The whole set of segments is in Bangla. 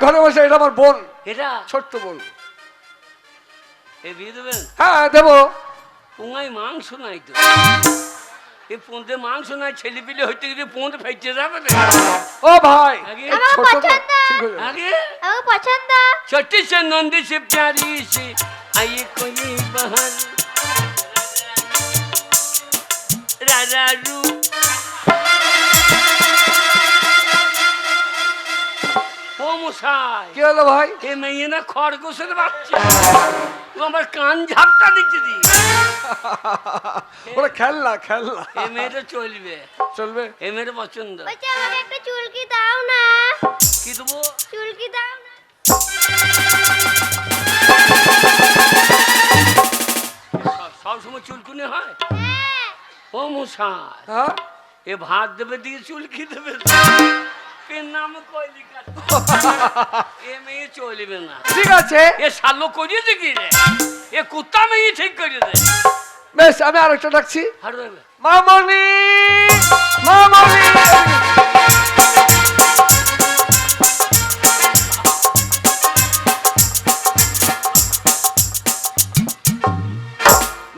ঘরে বসে, এটা আমার বোন, এটা ছোট্ট বোন। এ বিয়ে দেবেন? হ্যাঁ দেবো। পোঙাই মাংস নাই তো, এ পোঁতে মাংস নাই, ছেলে পিলে হইতে গিয়ে পোঁত ফেটে যাবে না। ও ভাই আগে এই ছোট তো ঠিক হয়ে যাবে। আগে আমার পছন্দ। छोटी से नंदी से प्यारी सी आई कोई बहार राजा रू ও মশাই, কি হলো ভাই? এ মেয়ে না খরগোশের বাচ্চা, ও আমার কান ঝাপটা দিচ্ছে দি। ওরা খেলনা খেলনা। এ মেয়েটা চলবে, চলবে। এ মেয়েটা পছন্দ। বলছি আমাকে একটা চুলকি দাও না। কি দেবো? চুলকি দাও না। সব সময় চুলকুনি হয়? হ্যাঁ। ও মশাই, হ্যাঁ এ ভাত দেবে দিয়ে চুলকি দেবে, পেন নাম কইলি কাট। এ মেয়ে চলবে না। ঠিক আছে, এ শালো করিয়েছে কি রে? এ কুত্তা মেয়ে ঠিক করে দে। বেশ আমি আরেকটা ডাকছি। হারু দেবে। মামনি, মামনি।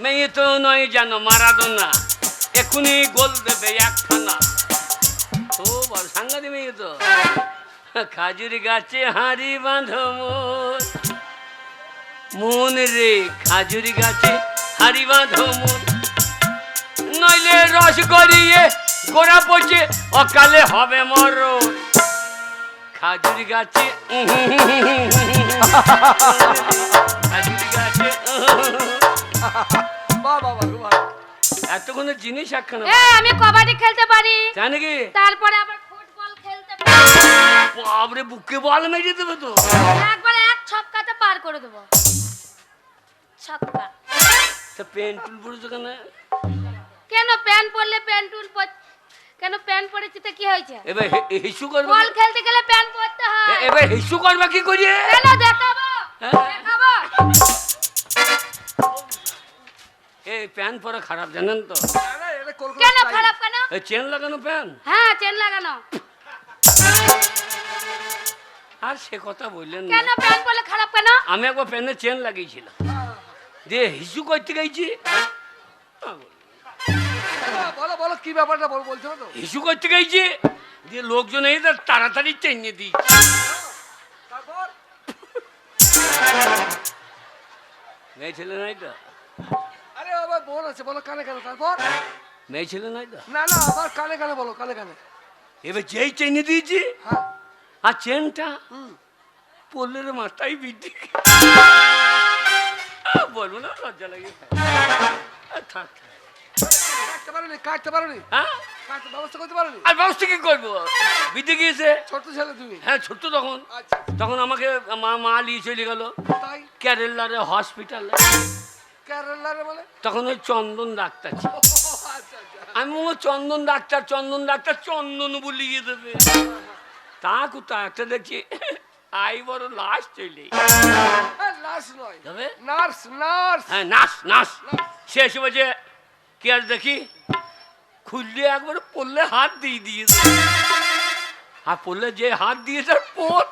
মেয়ে তো নয় জানো মারাদোনা, এখনই গোল দেবে একখানা। ও বড় সাংঘাতি মেয়ে তো। খাজুর গাছে হাঁড়ি বাঁধো মন, মন রে খাজুর গাছে হাঁড়ি বাঁধো মন, নইলে রস গড়িয়ে গোড়া পচে অকালে হবে মরণ। খাজুর গাছে খাজুর গাছে বাহ বাহ বাহ, বাহ। এতক্ষণে জিনিস একখানা। আমি কবাডি খেলতে পারি, জানে কি? তারপরে আবার ফুটবল খেলতে পারি। বাবরে বুকে বল মেরে দেবে তো। একবার এক ছক্কাতে পার করে দেব। ছক্কা। তা পেন টুল পরেছো কেন? কেন প্যান্ট পরলে প্যান্ট টুল কেন প্যান্ট পরেছি তো কি হয়েছে? এবার হিসু করবে, বল খেলতে গেলে প্যান্ট পরতে হয়। এবার হিসু করবে কি করিয়ে? কেন দেখাবো? হ্যাঁ? দেখাবো। এই প্যান পরা খারাপ জানেন তো? আরে, এটা কলকাতা কেন style। খারাপ কেন? এই চেন লাগানো প্যান। হ্যাঁ চেন লাগানো। আর সে কথা বললেন না। কেন প্যান্ট পরলে খারাপ কেন? আমি একবার প্যানে চেন লাগিয়েছিলাম, দিয়ে হিসু করতে গেছি। বলো বলো কি ব্যাপারটা বল, বলছো তো? হিসু করতে গেছি, দিয়ে লোকজন এই তাড়াতাড়ি চেনে দিই। তারপর মেয়ে ছেলে নাই তো? আরে আবার বোন আছে, বলো কানে কানে। তারপর মেয়ে ছেলে নাই তো? না না, আবার কানে কানে বলো, কানে কানে। এবার যেই চেনে দিয়েছি, হ্যাঁ আর চেনটা হুম। পড়লের মাথায় বিদ্যি। বলবো না, লজ্জা লাগে। থাক। কাটতে পারোনি, কাটতে পারোনি, হ্যাঁ, কাটতে ব্যবস্থা করতে পারোনি? আর ব্যবস্থা কি করবো? বিদ্যে গিয়েছে। ছোট ছেলে তুমি? হ্যাঁ ছোট্ট তখন। আচ্ছা তখন আমাকে মা নিয়ে চলে গেল তাই? কেরালারে হসপিটালে। কেরালারে বলে? তখন ওই চন্দন ডাক্তার ছিল। আচ্ছা আচ্ছা। আমি ও চন্দন ডাক্তার চন্দন বলিয়ে দেবে। তা কোথায় একটা দেখছি আই বড় লাশ চলে নার্স নয়, যাবে। Nurse nurse. হ্যাঁ নাস শেষ বলছে কি আর দেখি, খুললে একবার পড়লে হাত দিয়ে দিয়েছে, আর পড়লে যে হাত দিয়েছে পোত।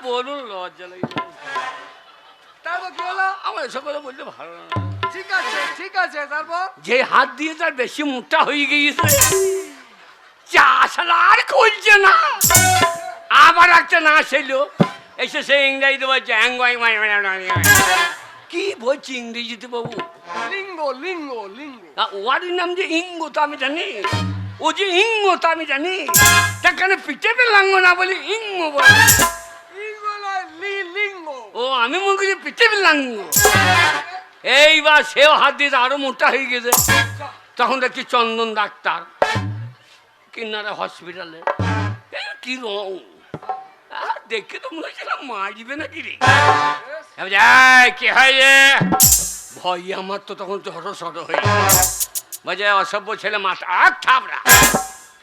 বলুন লজ্জা লাগে। তারপর কি হলো? আমার এসব কথা বলতে ভালো না। ঠিক আছে ঠিক আছে, তারপর? যে হাত দিয়ে তার বেশি মোটা হয়ে গিয়েছে, চা শালা আর খুলছে না। আবার একটা নাচ এলো, এসে সে ইংরেজিতে বলছে কি বলছি ইংরেজিতে বাবু? লিঙ্গ লিঙ্গ লিঙ্গ। ওয়ার্ডের নাম যে ইঙ্গ তো আমি জানি, ও যে ইঙ্গ তো আমি জানি, সেখানে পিঠে পেলাঙ্গ না বলি ইঙ্গ বলে। লিঙ্গ নয়, লিঙ্গ। ও আমি মনে করছি পিঠে পেলাঙ্গ। এইবার সেও হাত দিয়ে আরো মোটা হয়ে গেছে। তখন দেখছি চন্দন ডাক্তার কিনারে হসপিটালে। কি রং দেখে তো মনে হচ্ছিল মারবে নাকি রে। কি হয় ভয় আমার তো তখন ছোট ছোট হয়ে বলছে অসভ্য ছেলে মাথা আর থাপড়া।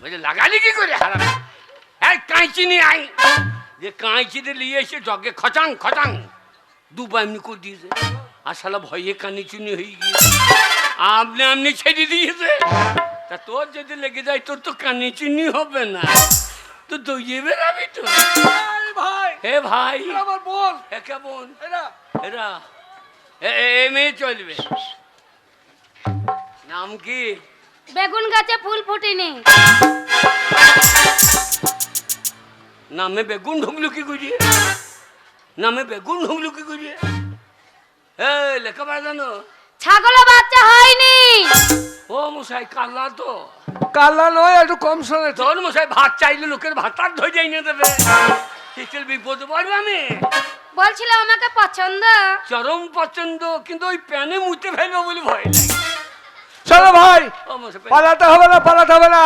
বলছে লাগালি কি করে হারাম, এই কাঁচি নিয়ে আই। যে কাঁচিতে নিয়ে এসে জগে খচাং খচাং দুবার এমনি করে দিয়েছে। আর শালা ভয়ে কানি চুনি হয়ে গিয়েছে, আপনি ছেড়ে দিয়েছে। তা তোর যদি লেগে যায় তোর তো কানি চুনি হবে না। তো দইয়ে বেরাবি তো। এই ভাই হে ভাই, এরা আমার বোন এ কেমন এরা এরা এ মেয়ে চলবে। নাম কি? বেগুন গাছে ফুল ফুটেনি। নামে বেগুন ঢুকলো কি করিয়ে? নামে বেগুন ঢুকলো কি করিয়ে? এই লেখাপড়া জানো? ছাগলের বাচ্চা হয়নি। ও মশাই কাল্লা তো। কাল্লা নয়, একটু কম শোনে। তোর মশাই ভাত চাইলে লোকের ভাতার ধরে এনে দেবে। শীতের বিপদে পড়বে আমি। বলছিলাম আমাকে পছন্দ। চরম পছন্দ, কিন্তু ওই প্যানে মুতে ফেলবো বলে ভয় লাগে। চলো ভাই, ও মশাই, পালাতে হবে না, পালাতে হবে না।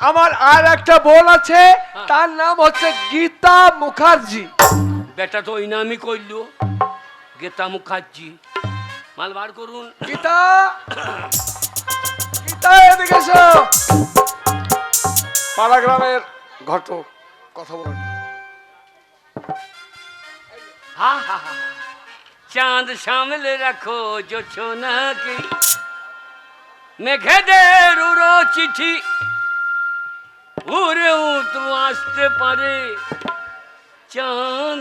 আমার আর একটা বোন আছে, তার নাম হচ্ছে গীতা মুখার্জি। বেটা তো ওই নামই করলো, গীতা মুখার্জি। মাল বার করুন। গীতা, গীতা এদিকে এসো। পাড়া গ্রামের ঘটক, কথা বলেন। হা হা হা, চাঁদ সামলে রাখো জোছনাকে, মেঘেদের উড়ো চিঠি, উড়েও তো আসতে পারে। চাঁদ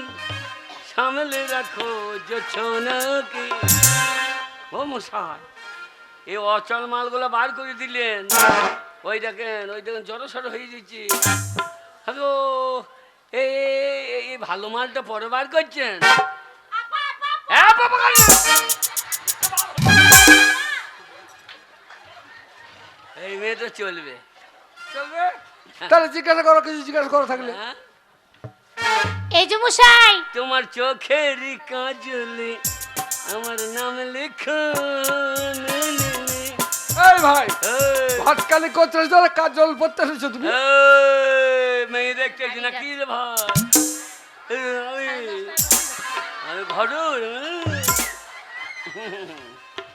সামলে রাখো জোছনাকে। ও মশাই, এই অচল মালগুলো বার করে দিলেন। ওই দেখেন জড়ো সড়ো হয়ে যাচ্ছে। হ্যালো, এই ভালো মালটা পরে বার করছেন? এই মেয়ে তো চলবে। চলবে? তাহলে জিজ্ঞাসা করো, কিছু জিজ্ঞাসা করো থাকলে। হ্যাঁ? এই যে মশাই, তোমার চোখের কাজলে আমার নাম লেখা। এই ভাই, ভাতকালি করতে ধরে কাজল পড়তে এসেছো তুমি? মেয়ে দেখতেছি না কি রে ভাই? আমি ঘটক।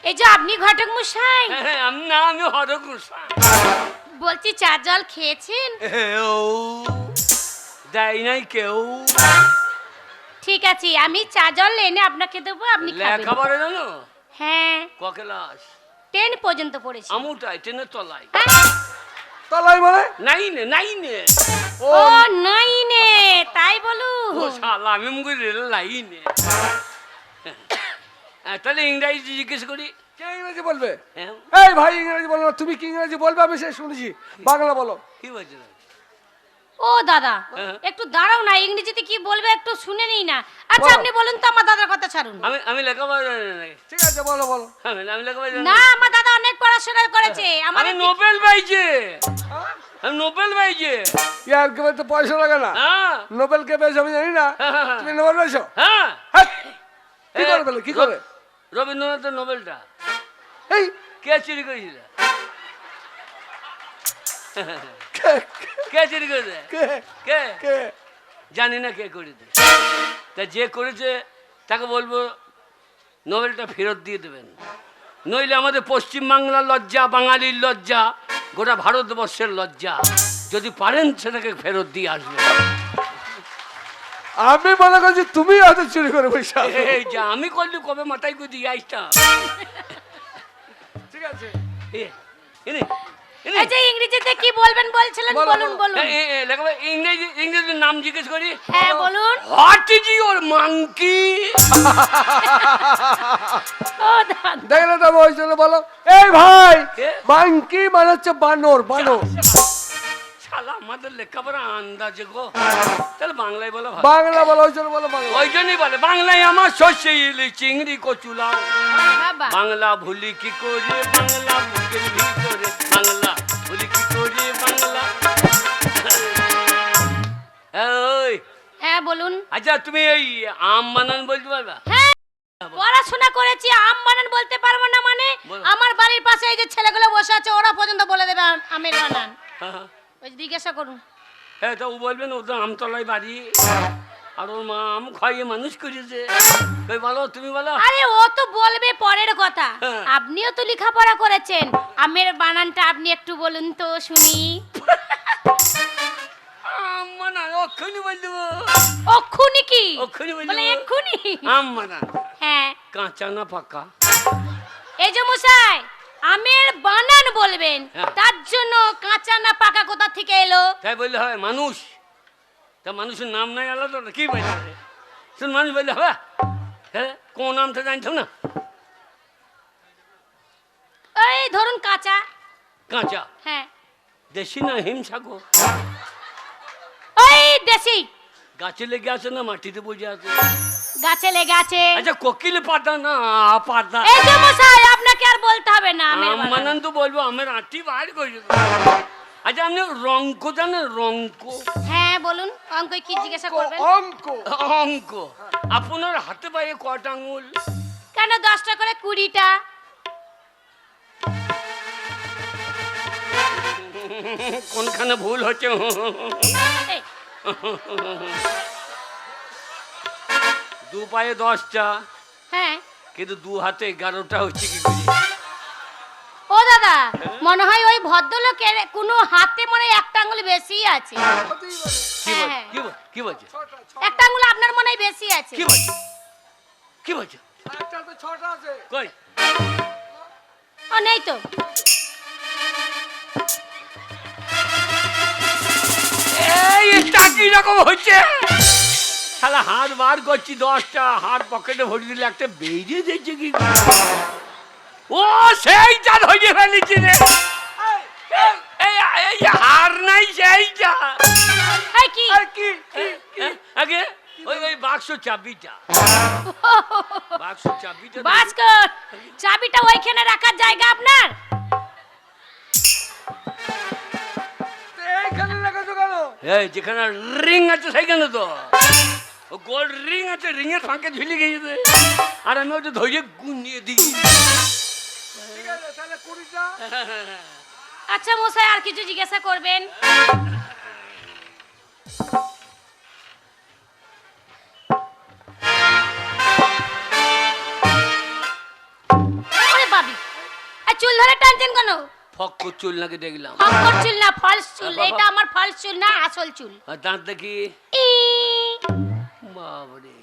এই যে আপনি ঘটক মশাই, আমি না, আমি হরক গোসাই। বলছি চা জল খেয়েছেন? দেয় নাই কেউ। ঠিক আছে, আমি চা জল এনে আপনাকে দেবো, আপনি খাবেন। লেখাপড়া জানো? হ্যাঁ, ক ক্লাস? 10 পর্যন্ত পড়েছি। আমুটাই ট্রেনের তলায়। হ্যাঁ? তলাই মানে? নাইনে নাইনে। ও নাইনে, তাই বলু। ও শালা, আমি মুখে রেল লাইনে। তাহলে ইংরাজি জিজ্ঞেস করি। কে ইংরেজি বলবে? হ্যাঁ, এই ভাই ইংরেজি বলো না, তুমি কি ইংরেজি বলবে? আমি সে শুনেছি, বাংলা বলো। কি বলছো? ও দাদা, হ্যাঁ। একটু দাঁড়াও না, ইংরেজিতে কি বলবে একটু শুনে নিই না। আচ্ছা বলো। আপনি বলুন তো, আমার দাদার কথা ছাড়ুন। আমি লেখাপড়া জানি না। ঠিক আছে, বলো বলো। আমি লেখাপড়া জানি না, আমার দাদা অনেক পড়াশোনা করেছে। আমি আমাদের নোবেল পাইছে। আমি নোবেল পাইছে। ইয়ার কে তো পয়সা লাগে না। হ্যাঁ নোবেল কে পেয়েছো আমি জানি না। হ্যাঁ। তুমি নোবেল পেয়েছো? হ্যাঁ। হ্যাঁ। কি করে পেলে, কি করে? রবীন্দ্রনাথের নোবেলটা এই কে চুরি করেছিল? কে- কে চুরি করেছে? কে- কে? কে? জানি না কে করেছে। তা যে করেছে তাকে বলবো নোবেলটা ফেরত দিয়ে দেবেন, নইলে আমাদের পশ্চিমবাংলার লজ্জা, বাঙালির লজ্জা, গোটা ভারতবর্ষের লজ্জা। যদি পারেন সেটাকে ফেরত দিয়ে আসবেন। আমি মনে করছি তুমি হয়তো চুরি করে পয়সা। এই যে আমি করলে কবে মাথায় করে দিয়ে আসতাম। ঠিক আছে, এই যে ইংরেজিতে কি বলবেন বলছিলেন, বলো, বলুন বলো। বলুন। ইংরেজির নাম জিজ্ঞেস করি। হ্যাঁ বলুন। What is your monkey? ও দাদা, দেখলে তো ওই জন্য বলো। এই ভাই, কে? বাঙ্কি মানে হচ্ছে বানর, বানর। শালা আমাদের লেখাপড়া আন্দাজে গো। তাহলে বাংলায় বলো ভালো। বাংলা বলো, ওই জন্য বলো বাংলা। ওই জন্যই বলে বাংলায় আমার শস্য ইলি চিংড়ি কচুলা। বাবা, বাংলা ভুলি কি করে, বাংলা বুকের ভিতরে, বাংলা ভুলি কি করে, বাংলা। ওই হ্যাঁ বলুন। আচ্ছা, তুমি এই আম বানান বলতে পারবা? হ্যাঁ, পড়াশোনা করেছি, আম বানান বলতে পারবো না মানে? বলো। আমার বাড়ির পাশে এই যে ছেলেগুলো বসে আছে, ওরা পর্যন্ত বলে দেবে আমের বানান। হ্যাঁ, ওই যে জিজ্ঞাসা করুন। হ্যাঁ, তো ও বলবেন ও তো আমতলায় বাড়ি, আর ওর মা আম খাইয়ে মানুষ করেছে। ওই বলো, তুমি বলো। আরে ও তো বলবে পরের কথা, হ্যাঁ। আপনিও তো লেখাপড়া করেছেন, আমের বানানটা আপনি একটু বলুন তো শুনি। আম বানান অক্ষুনি বল দেবো। অক্ষুনি কি? অক্ষুনি বল বলে দেবো। এক্ষুনি? আম বানান হ্যাঁ। কাঁচা না পাকা? এই যে মশাই, আমের বানান বলবেন, হ্যাঁ। তার জন্য কাঁচা না পাকা কোথা থেকে এলো? তাই বললে হয়? মানুষ তা মানুষের নাম নাই আলাদা না, কি বলছে রে? শুন মানুষ বললে হবে, হ্যাঁ কোন নামটা জানছো না? এই ধরুন কাঁচা। কাঁচা। হ্যাঁ দেশি না হিমসাগর? ওই দেশি। গাছে লেগে আছে না মাটিতে বসে আছে? গাছে লেগে আছে। আচ্ছা কোকিল পাতা না পাতা? এই যে মশাই আপনাকে আর বলতে হবে না, আমি মানান তো বলবো, আমার আঁটি বার করে দেবো। আচ্ছা আপনি রঙ্ক জানেন? রঙ্ক? হ্যাঁ বলুন, অঙ্ক কি জিজ্ঞাসা করবেন? অঙ্ক। অঙ্ক। আপনার হাতে পায়ে কটা আঙুল? কেন 10টা করে 20টা? কোনখানে ভুল হচ্ছে? এই, দু পায়ে 10টা, হ্যাঁ। কিন্তু দু হাতে 11টা হচ্ছে কি করে? ও দাদা, মনে হয় ওই ভদ্রলোকের কোনো হাতে মনে হয় একটা আঙ্গুল বেশি আছে। কি বল হ্যাঁ। কি বল কি বলছে? একটা আঙ্গুল আপনার মনে হয় বেশি আছে। কি বলছে কি বলছে? একটা তো 6টা আছে। কই? ও নেই তো। এই এটা কি রকম হচ্ছে? শালা হাত বার করছি 10টা, হাত পকেটে ভরে দিলে একটা বেরিয়ে যাচ্ছে কি করে? ও সেইটা ধরে ফেলেছি রে। এই এই হার নাই সেইটা। এই কি? আর কি আগে ওই ওই বাক্স চাবিটা, বাক্স চাবিটা। বাস্কট চাবিটা ওইখানে রাখার জায়গা আপনার? এইখানে লাগাছো কেন? এই যেখানে রিং আছে সেইখানে তো, ও গোল্ড রিং আছে, রিং এর ফাঁকে ঝুলে গেছে, আর আমি ওটা ধরে গুনিয়ে দিই। ঠিক আছে তাহলে 20টা। আচ্ছা মশাই, আর কিছু জিজ্ঞাসা করবেন? আরে বাবি, আর চুল ধরে টানছেন কেন? ফক চুল নাকি দেখলাম? ফকর চুল না, ফলস চুল। এটা আমার ফলস চুল না, আসল চুল। আর দাঁত দেখি। ই, বাবারে,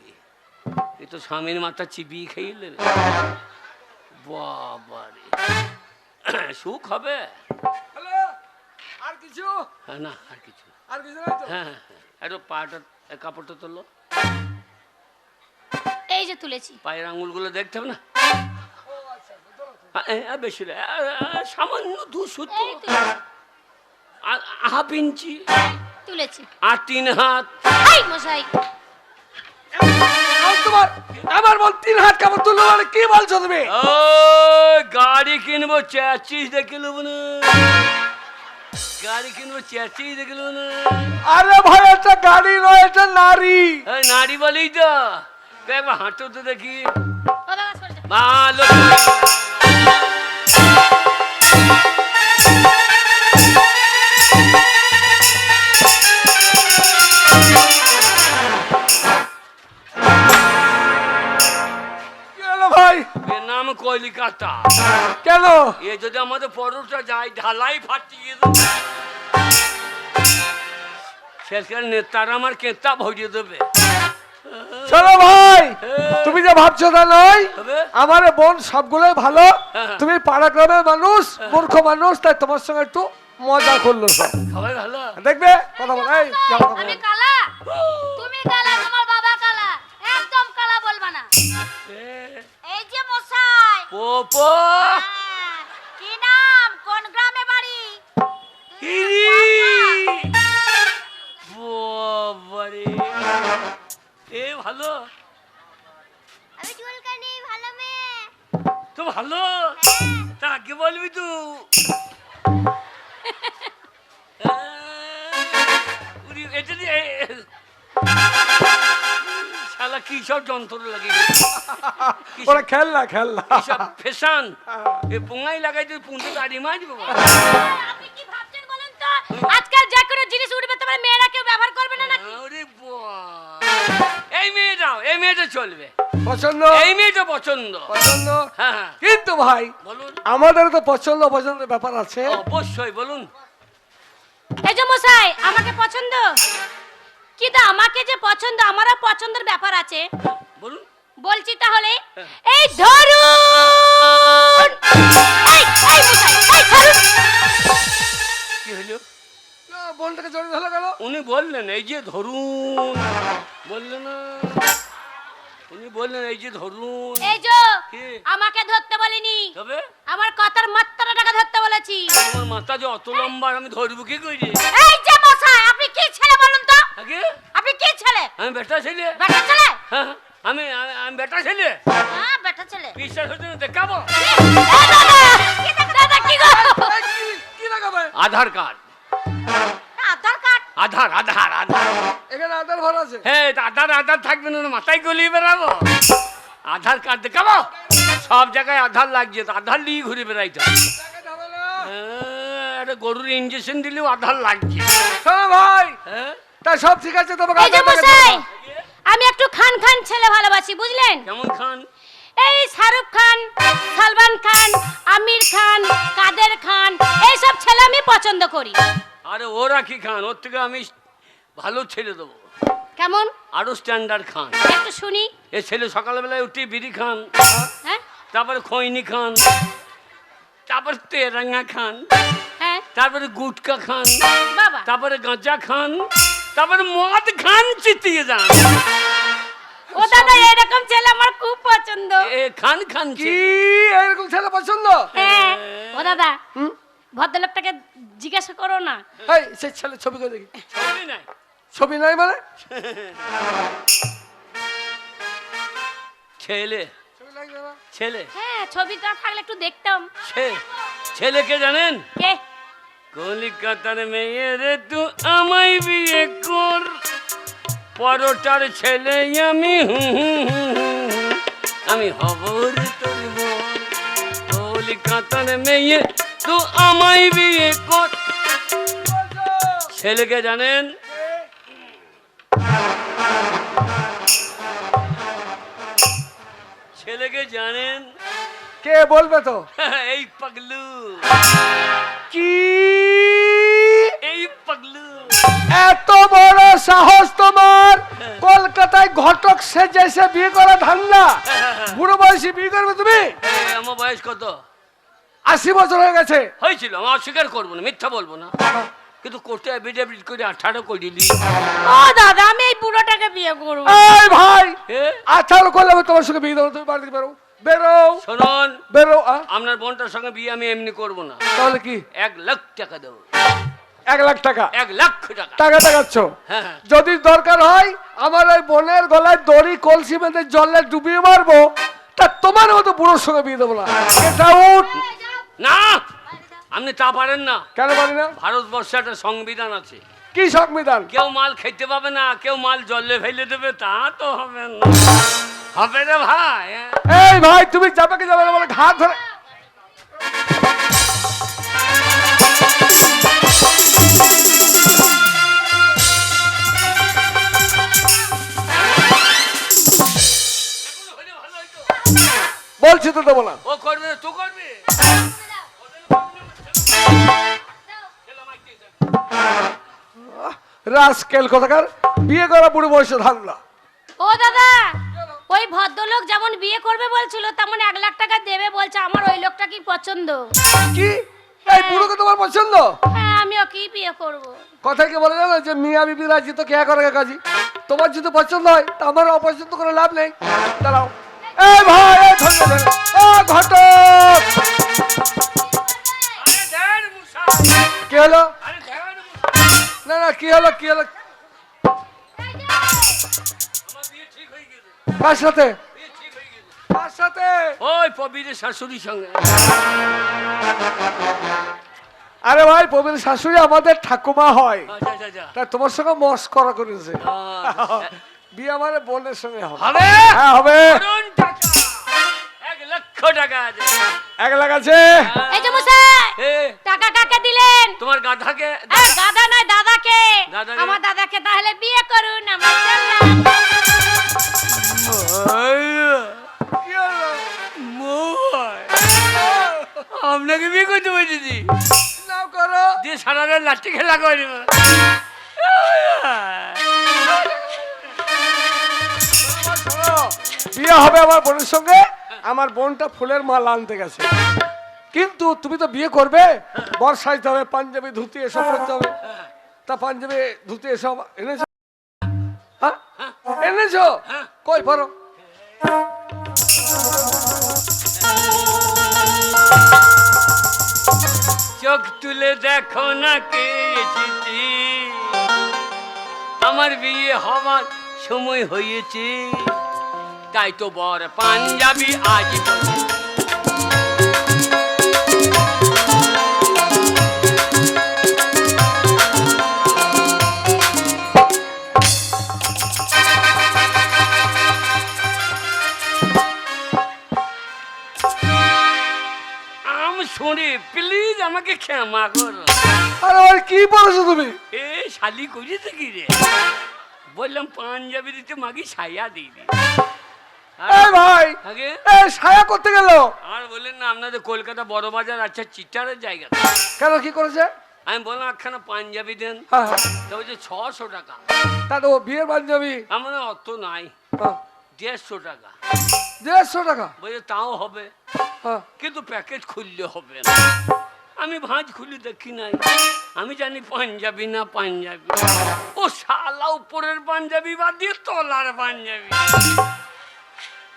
এ তো স্বামীর মাথা চিবিয়ে খেয়ে বাবারে, সুখ হবে? হ্যালো, আর কিছু? হ্যাঁ না আর কিছু। আর কিছু নাই তো? হ্যাঁ হ্যাঁ একটু পাটা কাপড়টা তোলো। এই যে তুলেছি। পায়ের আঙুলগুলো দেখতে হবে না? ও আচ্ছা, চলো। বেশি রে, সামান্য 2 সুতো, এই তুলেছি, হাফ ইঞ্চি, তুলেছি। আর 3 হাত। এই মশাই, আর তোমার আমার বল 3 হাত কাপড় তুললো মানে কি বলছো তুমি? ও গাড়ি কিনবো, চ্যাচিস দেখে নেবো না? গাড়ি কিনবো, চ্যাচিস দেখে নেবো না? আরে ভাই এটা গাড়ি নয়, এটা নারী। এই নারী বলেই তো, একবার হাঁটো তো দেখি। ও বাবা সরে যাও। ভালো কি হলো ভাই? নাম কলিকাতা। কেন? এ যদি আমাদের পরোটা যায় ঢালাই ফাটিয়ে দেবে, শেষকালে নেতারা আমার কেতা ভরিয়ে দেবে। চলো ভাই, তুমি যে ভাবছো তা নয়। তবে আমার বোন সবগুলোই ভালো। হ্যাঁ। তুমি পাড়া গ্রামের মানুষ, মূর্খ মানুষ, তাই তোমার সঙ্গে একটু মজা করলো সব। সবাই ভালো। দেখবে কথা বল, এই যাও কথা আমি বল। কালা, তুমি কালা, তোমার বাবা কালা, একদম কালা বলবা না। এই যে মশাই, পোপো কি নাম, কোন গ্রামে বাড়ি? বাবারে, এ ভালো আমি চুলকানি ভালো মেয়ে। তো ভালো, তা আগে বলবি তো। এটা দিয়ে শালা কি সব যন্ত্র লাগে, ওরা খেলনা খেলনা। সব ফ্যাশন, এ পুঙ্গাই লাগাই তুই পুঁতে দাড়ি মারবো। আপনি কি ভাবছেন বলুন তো? আজকাল যে কোনো জিনিস উঠবে তোমার মেয়েরা কেউ ব্যবহার করবে না নাকি? আরে এই মেয়েটা চলবে, পছন্দ? এই মেয়েটা পছন্দ। পছন্দ? হ্যাঁ হ্যাঁ কিন্তু ভাই বলুন। আমাদের তো পছন্দ পছন্দের ব্যাপার আছে। অবশ্যই বলুন। এই যে মশাই, আমাকে পছন্দ, কিন্তু আমাকে যে পছন্দ, আমারও পছন্দের ব্যাপার আছে। বলুন। বলছি তাহলে, এই ধরুন, এই এই মশাই, এই ধরুন। কি হলো? বোনটাকে জড়িয়ে ধরলো কেন? উনি বললেন বললেন এই যে ধরুন, বললেন না উনি বললেন এই যে ধরুন। এই যে কি? আমাকে ধরতে বলিনি, তবে আমার কথার মাত্রাটাকে ধরতে বলেছি। আমার মাথা যে অত লম্বা আমি ধরবো কি করে? এই যে মশাই, আপনি কি ছেলে বলুন তো? আগে আপনি কি ছেলে? আমি বেটা ছেলে। বেটা ছেলে? হ্যাঁ, আমি আমি বেটা ছেলে। হ্যাঁ, বেটা ছেলে। বিশ্বাস হচ্ছে না, দেখাবো। এই দাদা, কি দাদা কি গো? এই কি লাগাবে? আধার কার্ড। আধার কার্ড? আধার আধার আধার। এখানে আধার ভরা আছে। হ্যাঁ, আধার আধার থাকবে না, মাথায় গলিয়ে বেড়াবো। আধার কার্ড দেখাবো। সব জায়গায় আধার লাগছে, তো আধার নিয়ে ঘুরে বেড়াইতে হবে। একটা গরুর ইঞ্জেকশন দিলেও আধার লাগছে। শোনো ভাই, হ্যাঁ, তা সব ঠিক আছে, তোমাকে এই যে আধার দেখাতে মশাই, হবে। আমি একটু খান খান ছেলে ভালোবাসি, বুঝলেন? কেমন খান? এই শাহরুখ খান, সালমান খান, আমির খান, কাদের খান, এই সব ছেলে আমি পছন্দ করি। আরে ওরা কি খান? ওর থেকে আমি ভালো ছেলে দেবো, কেমন? আরো স্ট্যান্ডার্ড খান। একটু শুনি। এ ছেলে সকালবেলায় উঠে বিড়ি খান, হ্যাঁ তারপরে খৈনি খান, তারপরে তেরাঙ্গা খান, হ্যাঁ তারপরে গুটকা খান, বাবা, তারপরে গাঁজা খান, তারপরে মদ খান, চিতিয়ে যান। ও দাদা, এরকম ছেলে আমার খুব পছন্দ। এ খান খান কি এরকম ছেলে পছন্দ? হ্যাঁ, ও দাদা, ভদ্রলোকটাকে জিজ্ঞাসা করো না। এই সেই ছেলে ছবি করে দেখি। ছবি নাই। ছবি নাই মানে? ছেলে ছবি লাগবে না। ছেলে হ্যাঁ, ছবিটা থাকলে একটু দেখতাম। ছেলেকে জানেন? কে? কলিকাতার মেয়ে রে, তুই আমায় বিয়ে কর, পরোটার ছেলে আমি, আমি হব রে তোর বর। কলিকাতার মেয়ে তুই আমায় বিয়ে কর। ছেলেকে জানেন? ছেলেকে জানেন? কে বলবে তো? এই পাগলু, কি এই পাগলু। এত বড় সাহস তোমার? কলকাতায় ঘটক সেজে এসে বিয়ে করা ধান্দা? বুড়ো বয়সে বিয়ে করবে তুমি? আমার বয়স কত? 80 বছর হয়ে গেছে। হয়েছিল, আমি অস্বীকার করবো না, মিথ্যা বলবো না, কিন্তু কোর্টে এফিডেভিট করে 18 করে দিলি। ও দাদা, আমি এই বুড়োটাকে বিয়ে করব। এই ভাই, এ, 18 করলে আমি তোমার সঙ্গে বিয়ে দেবো। তুমি বাড়ি থেকে বেরো, বেরো, শুনুন, বেরো। আপনার বোনটার সঙ্গে বিয়ে আমি এমনি করবো না। তাহলে কি? 1 লাখ টাকা দেবো। 1 লাখ টাকা? 1 লাখ টাকা। টাকা দেখাচ্ছ? হ্যাঁ, হ্যাঁ। যদি দরকার হয় আমার ওই বোনের গলায় দড়ি কলসি বেঁধে জলে ডুবিয়ে মারবো, তা তোমার মতো বুড়োর সঙ্গে বিয়ে দেবো না। এটা উঠ। না, আপনি তা পারেন না। কেন পারি না? ভারতবর্ষে একটা সংবিধান আছে, কি সংবিধান? কেউ মাল খেতে পাবে না, কেউ মাল জলে ফেলে দেবে, তা তো হবে না। হবে রে ভাই। এই ভাই, তুমি যাবে কি যাবে না বলে ঘাট ধরে। বলছি তো দেবো না। ও করবে, তুই করবি। রাস্কেল কোথাকার, বিয়ে করা বুড়ো বয়সে ধান্দা। ও দাদা, ওই ভদ্রলোক যেমন বিয়ে করবে বলছিল, তেমন 1 লাখ টাকা দেবে বলছে। আমার ওই লোকটা কি পছন্দ। কি এই বুড়োকে তোমার পছন্দ? হ্যাঁ, আমি ওকেই বিয়ে করব। কথায় কি বলে জানো যে মিয়া বিবি রাজি তো কে করে কাজী। তোমার যদি পছন্দ হয় তা আমার অপছন্দ করে লাভ নেই। দাঁড়াও। এই ভাই, এই ধরে ধরে। ও ঘটক, আরে দেন মুশাই, কি হলো? আরে দেন মুশাই। না না, কি হলো কি হলো? আমার বিয়ে ঠিক হয়ে গেছে, কার সাথে? বিয়ে ঠিক হয়ে গেছে। কার সাথে? ওই পবিরের শাশুড়ির সঙ্গে। আরে ভাই, প্রবীণ শাশুড়ি আমাদের ঠাকুমা হয়। আচ্ছা আচ্ছা আচ্ছা। তা তোমার সঙ্গে মস্করা করেছে। আচ্ছা। বিয়ে আমার বোনের সঙ্গে হবে। হবে? হ্যাঁ হবে। করুন টাকা, 1 লক্ষ টাকা আছে। 1 লাখ আছে। এই যে মশাই, এ, টাকা কাকে দিলেন? তোমার গাধাকে। দাদা নয়, দাদাকে। দাদাকে? আমার দাদাকে তাহলে বিয়ে করুন, আমার চললাম। কি হলো? আপনাকে বিয়ে করতে বলেছি, নাও করো। দিয়ে সারা রাত লাঠি খেলা করি। শোনো, বিয়ে হবে আমার বোনের সঙ্গে। আমার বোনটা ফুলের মাল আনতে গেছে, কিন্তু তুমি তো বিয়ে করবে, বর সাজতে হবে, পাঞ্জাবি ধুতি এসব করতে হবে। তা পাঞ্জাবি ধুতে এসব এনেছো? হ্যাঁ এনেছো? হ্যাঁ। কই পরো। চোখ তুলে দেখো না কে এসেছে, আমার বিয়ে হওয়ার সময় হয়েছে, তাই তো বর পাঞ্জাবি আজ শোনে, প্লিজ আমাকে ক্ষমা করো। আরে ভাই কি বলছো তুমি? এ শালি করেছে কি রে? বললাম পাঞ্জাবি দিতে মাগি ছায়া দিই দি। এই ভাই আগে এই ছায়া করতে গেল আর বললেন না আপনাদের কলকাতা বড় বাজার আচ্ছা চিটারের জায়গা। কেন কি করেছে? আমি বললাম একখানা পাঞ্জাবি দেন, হ্যাঁ হ্যাঁ তো বলছে 600 টাকা। তা তো বিয়ের পাঞ্জাবি আমার অত নাই, 150 টাকা। 150 টাকা? বলছে তাও হবে, হ্যাঁ কিন্তু প্যাকেট খুললে হবে না। আমি ভাঁজ খুলে দেখি নাই, আমি জানি পাঞ্জাবি না পাঞ্জাবি। ও শালা উপরের পাঞ্জাবি বাদ দিয়ে তলার পাঞ্জাবি।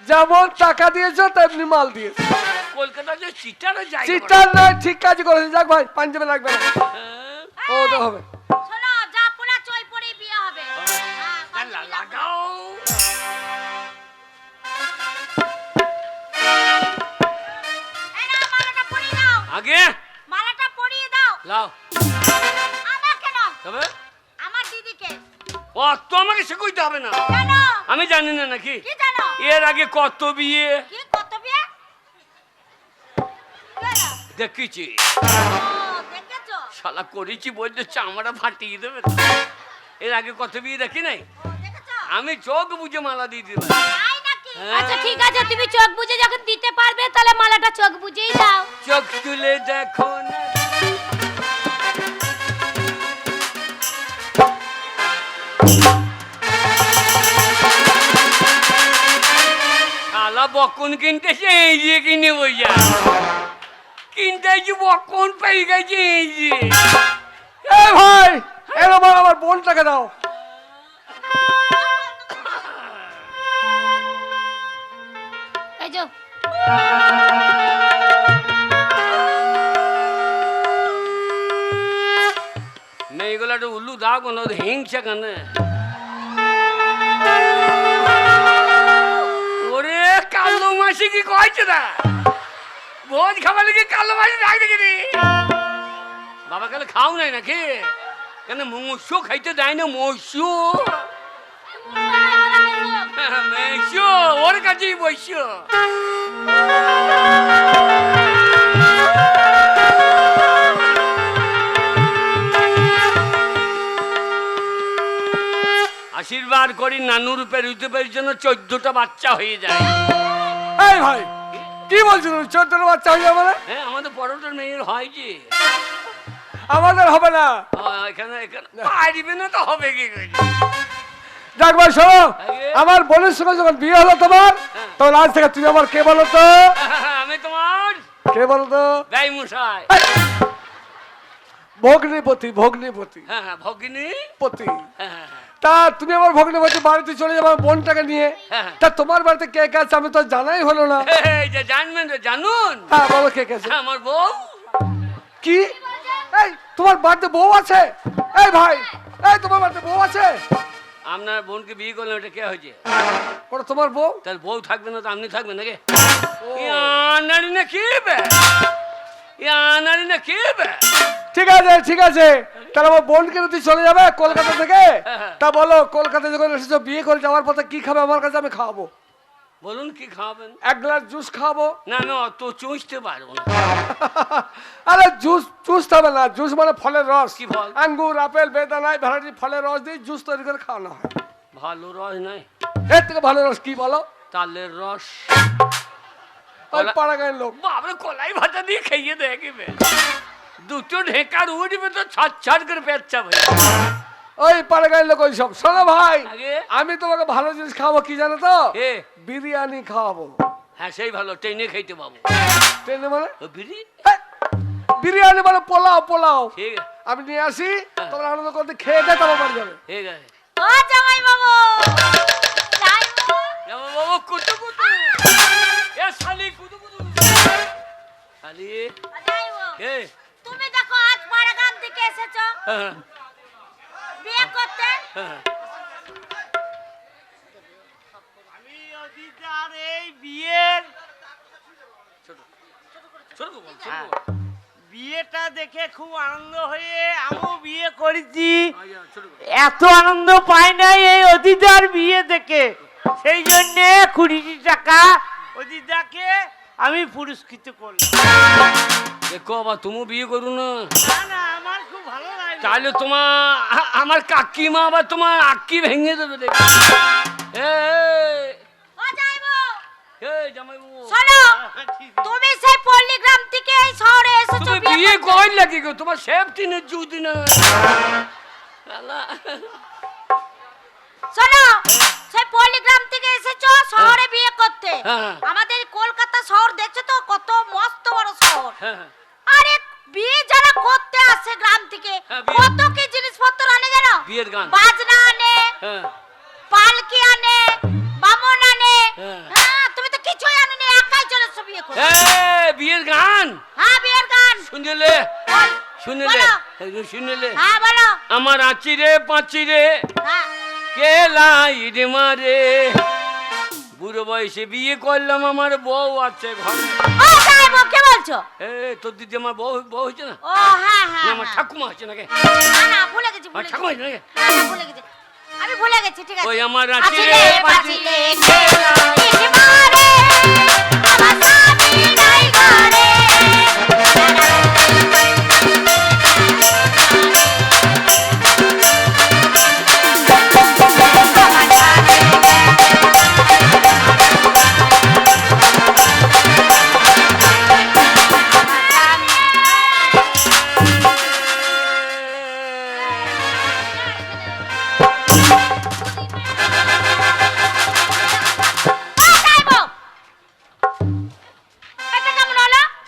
যেমন টাকা দিয়েছো তেমনি মাল দিয়েছো। কলকাতা যে চিটারের জায়গা। চিটার নয়, ঠিক কাজ করেছে। যাক ভাই পাঞ্জাবি লাগবে না, ও তো হবে। শোনো, যা পোড়া চই পড়ে বিয়ে হবে। হ্যাঁ, লাগাও এই নাও, মালাটা পরিয়ে দাও। আগে মালাটা পরিয়ে দাও। লাও। আমাকে নাও। তবে আমার দিদিকে। ও তো আমাকে শিখাইতে হবে না, কেন? আমি জানি না নাকি? কি জানো? এর আগে কত বিয়ে কি কত বিয়ে? কি হলো? দেখেছি, ও, দেখেছো? শালা করেছি বলছে চামড়া ফাটিয়ে দেবে। এর আগে কত বিয়ে দেখি নাই, ও, দেখেছো? আমি চোখ বুঝে মালা দিয়ে দিলাম। তাই নাকি? হ্যাঁ। আচ্ছা ঠিক আছে, তুমি চোখ বুজে যখন দিতে পারবে তাহলে মালাটা চোখ বুজেই দাও। চোখ তুলে দেখো না, শালা বকন কিনতেছে এই যে কিনে বইয়া কিনতে বকন পেয়ে গেছে এই যে। এই ভাই এরকম আমার বোনটাকে দাও। এই যে মেয়েগুলো একটু উল্লু দাও কোনো হিংসা কেন? ওরে কালো মাসি কি কয়েছে না ভোজ খাবার কি কালো মাসি ডাক দেখি রে বাবা কালে খাও নাই নাকি? কেন মৎস্য খাইতে দেয় না? মৎস্য মেস্য ওর কাছেই বৈশ্য। আশীর্বাদ করি নানুর পেরুতে পের জন্য 14টা বাচ্চা হয়ে যায়। এই ভাই কি বলছো তুমি? 14 বাচ্চা হয়ে যাবে না? হ্যাঁ আমাদের পরোটার মেয়ের হয় যে, আমাদের হবে না। এখানে এখানে পারবে না তো হবে কি করে? যাক ভাই শোনো, আগে। আমার বোনের সঙ্গে যখন বিয়ে হলো তোমার, তখন আজ থেকে তুমি আমার কে বলো তো? আমি তোমার কে বলো তো? গাই মশাই। ভগ্নিপতি। ভগ্নিপতি হ্যাঁ হ্যাঁ ভগিনী। পতি। হ্যাঁ হ্যাঁ হ্যাঁ। তা তুমি আমার ভগ্নিপতি বাড়িতে চলে যাবে আমার বোনটাকে নিয়ে। হ্যাঁ। তা তোমার বাড়িতে কে কে আছে আমি তো জানাই হলো না। এই যে জানবেন তো জানুন, হ্যাঁ বলো কে কে আছে। আমার বউ। কি? এই তোমার বাড়িতে বউ আছে? এই ভাই এই তোমার বাড়িতে বউ আছে? আপনার বোনকে বিয়ে করলেন ওটা কে হয়েছে? ওটা তোমার বউ? তার বউ থাকবে না তো আপনি থাকবেন নাকি? নারী না কি বে? নারী না কি বে? ঠিক আছে ঠিক আছে, তাহলে আমার বোনকে যদি চলে যাবে কলকাতা থেকে, তা বলো কলকাতা যখন এসেছো বিয়ে করে যাওয়ার পথে কি খাবে আমার কাছে? আমি খাওয়াবো। বলুন কি খাওয়াবেন? 1 গ্লাস জুস খাওয়াবো। না আমি অত চুষতে পারবো না। আরে জুস জুস হবে না, জুস মানে ফলের রস। কি ফল? আঙ্গুর আপেল বেদানা ভ্যারাইটি ফলের রস দিয়ে জুস তৈরি করে খাওয়ানো হয়। ভালো রস নাই? এর থেকে ভালো রস কি বলো? তালের রস। ওই পাড়া গায়ের লোক। বাবরে কলাই ভাতা দিয়ে খাইয়ে দেখবে, দুটো ঢেকার উঠবে তো ছাট ছাট করে পেচ্ছা ভাই। ওই পাড়া গায়ের লোক ওইসব। শোনো ভাই, আগে। আমি তোমাকে ভালো জিনিস খাওয়াবো কি জানো তো? এ বিরিয়ানি খাওয়াবো। হ্যাঁ সেই ভালো, ট্রেনে খাইতে পাবো। ট্রেনে মানে? ও বিড়ি। হ্যাঁ, বিরিয়ানি মানে পোলাও। পোলাও ঠিক আছে আমি নিয়ে আসি, তোমরা আনন্দ করতে খেয়ে দে, তারপর বাড়ি যাবে। ঠিক আছে ও জামাই বাবু, জামাই বাবু। জামাই বাবু কুতু কুতু এ শালি কুতু কুতু শালি ও জামাই বাবু, এ তুমি দেখো আজ পাড়াগ্রাম থেকে এসেছো হ্যাঁ বিয়ে করতে। হ্যাঁ আমি অদিতার এই বিয়ের ছোট ছোট বল ছোট হ্যাঁ। বল বিয়েটা দেখে খুব আনন্দ হয়ে আমিও বিয়ে করেছি। আচ্ছা ছোট বল এত আনন্দ পাই নাই এই অদিতার বিয়ে দেখে, সেই জন্য 20 টাকা অদিতাকে আমি পুরস্কৃত করলাম। দেখো আবার তুমি বিয়ে করো না, না না, আমার খুব ভালো লাগে। তাহলে তোমার আমার কাকিমা আবার তোমার আক্কি ভেঙে দেবে দেখো। এ ও জামাই বাবু, জামাই বাবু শোনো, ঠিক আছে। তুমি সেই পল্লীগ্রাম থেকে এই শহরে এসেছো তুমি বিয়ে বিয়ে করতে। কই লাগি গো, তোমার সেফটি নে জুদি না শালা। শোনো, সেই পল্লীগ্রাম থেকে এসেছো শহরে বিয়ে করতে। হ্যাঁ। আমাদের কলকাতা শহর দেখছো তো, কত মস্ত বড় শহর। হ্যাঁ হ্যাঁ। আরে বিয়ে যারা করতে আসে গ্রাম থেকে, হ্যাঁ, বিয়ে- কত কি জিনিসপত্র আনে জানো? বিয়ের গান। বাজনা আনে, হ্যাঁ পালকি আনে, বামন আনে। হ্যাঁ। হ্যাঁ, তুমি তো কিছুই আনোনি, একাই চলেছো বিয়ে করতে। বিয়ের গান হ্যাঁ, বিয়ের গান। শুনলে বল, শুনলে বলো। শুনলে হ্যাঁ, বলো। আমার আচিরে পাচিরে হ্যাঁ। কে লাইট মারে, বুড়ো বয়সে বিয়ে করলাম, আমার বউ আছে ঘরে। ও সাহেব, কে বলছো? তোর দিদি আমার বউ বউ হয়েছে না? ও হ্যাঁ হ্যাঁ না, আমার হ্যাঁ। ঠাকুমা হচ্ছে নাকি? না না, ভুলে গেছি, আমার ভুলে ঠাকুমা গেছি। হচ্ছে নাকি? হ্যাঁ, হ্যাঁ, ভুলে গেছি। আমি ভুলে গেছি, ঠিক আছে। ওই আমার আচিরে আচিরে পাচিরে পাচিরে কে লাইট মারে, আমার স্বামী নাই ঘরে।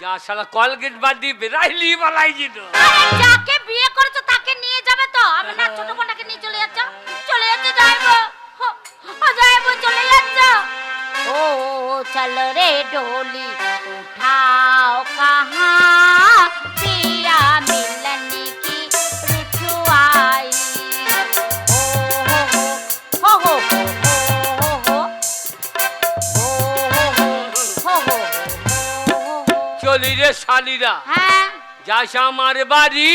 যা শালা কলগেট বাদি বেরাইলি বালাই জিত। আরে যাকে বিয়ে করেছো তাকে নিয়ে যাবে তো, আমি না ছোট বোনটাকে নিয়ে চলে যাচ্ছ, চলে যাচ্ছে যাইবো, ও যাইবো, চলে যাচ্ছ। ও চলো রে ডোলি উঠাও कहाँ पिया मिलन की रुठवाई। हो हो हो हो हो। চলি রে শালিরা, হ্যাঁ, যাস আমার বাড়ি,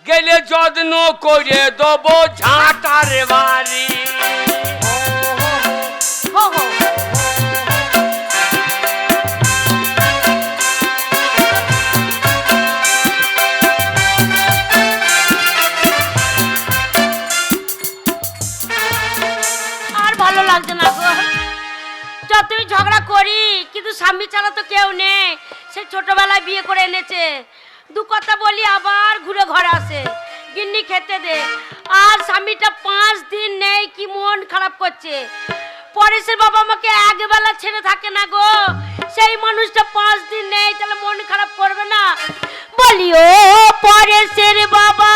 গেলে যত্ন করে দেবো ঝাঁটার বাড়ি। हो हो। আর ভালো লাগছে না গো, যতই ঝগড়া করি কিন্তু স্বামী ছাড়া তো কেউ নেই। সে ছোটবেলায় বিয়ে করে এনেছে, দু কথা বলি আবার ঘুরে ঘরে আসে, গিন্নি খেতে দে। আর স্বামীটা 5 দিন নেই, কি মন খারাপ করছে। পরেশের বাবা আমাকে একবেলা ছেড়ে থাকে না গো, সেই মানুষটা 5 দিন নেই, তাহলে মন খারাপ করবে না? বলিও পরেশের বাবা,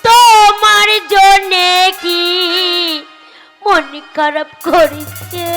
তোমার জন্য কি মন খারাপ করেছে?